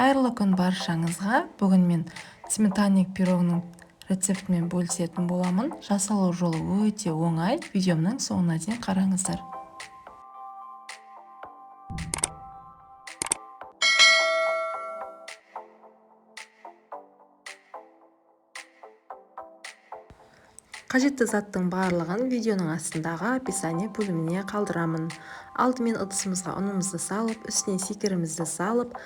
Қайырлы күн баршаңызға. Бүгін мен сметанник пирогының рецептімен бөлісетін боламын. Жасалу жолы өте оңай. Видеомның соңына дейін қараңыздар. Қажетті заттың барлығын видеоның астындағы описание бөліміне қалдырамын. Алдымен ыдысымызға ұнымызды салып, үстіне секірімізді салып,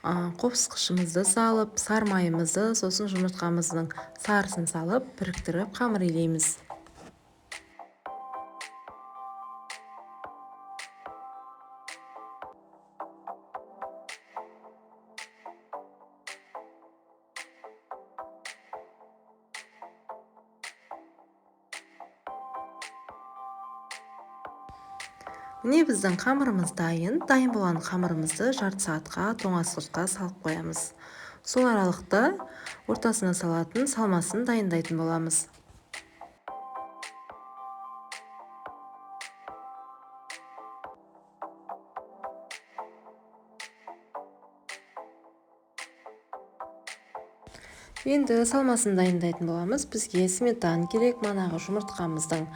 қопсқышымызды салып, сары майымызды, сосын жұмыртқамыздың сарысын салып, біріктіріп қамыр илейміз. Міне біздің қамырымыз дайын. Дайын болған қамырымызды жарты сағатқа тоңазытқышқа салып қоямыз. Сол аралықта ортасына салатын салмасын дайындайтын боламыз. Енді салмасын дайындайтын боламыз. Бізге сметан керек, манағы жұмыртқамыздың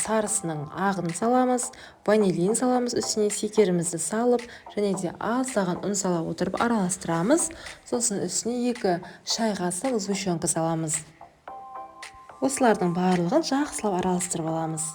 сарысының ағын саламыз, ванилин саламыз, үстіне секерімізді салып, және де аздаған ұн сала отырып араластырамыз. Сосын үстіне 2 шай қасық сгущенка саламыз. Осылардың барлығын жақсылап араластырып аламыз.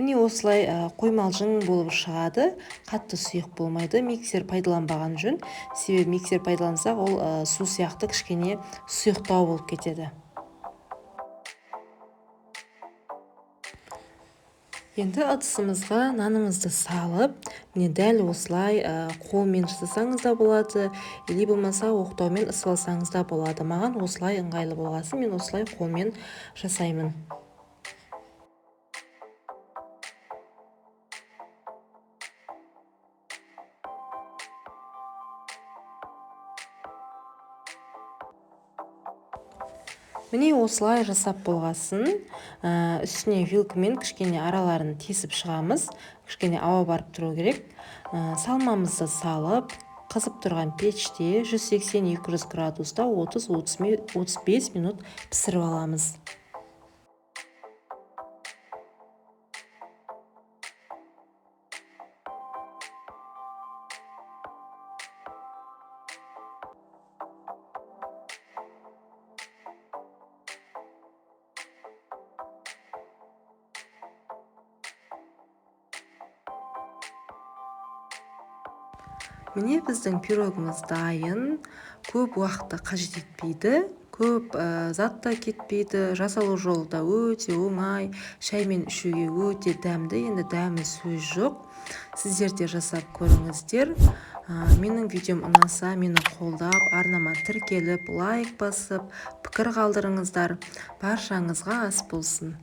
Міне осылай қоймалжың болып шығады. Қатты сұйық болмайды. Миксер пайдаланбаған жөн. Себебі миксер пайдалансақ, ол су сияқты кішкене сұйықтау болып кетеді. Енді ыдысымызға нанымызды салып, міне дәл осылай қолмен жасасаңыз да болады, или болмаса оқтаумен ысып алсаңыз да болады. Маған осылай ыңғайлы болғасын, мен осылай қолмен жасаймын. Міне осылай жасап болғасын, үстіне вилкамен кішкене араларын тесіп шығамыз. Кішкене ауа барып тұру керек. Салмамызды салып, қызып тұрған пеште 180-200 градуста 30-35 минут пісіріп аламыз. Міне біздің пирогымыз дайын. Көп уақытты қажет етпейді. Көп затта кетпейді. Жасалу жолы да өте оңай. Шаймен ішуге өте дәмді. Енді дәмі сөз жоқ. Сіздер де жасап көріңіздер. Менің видеом ұнаса, мені қолдап, арнама тіркеліп, лайк басып, пікір қалдырыңыздар. Баршаңызға ас болсын.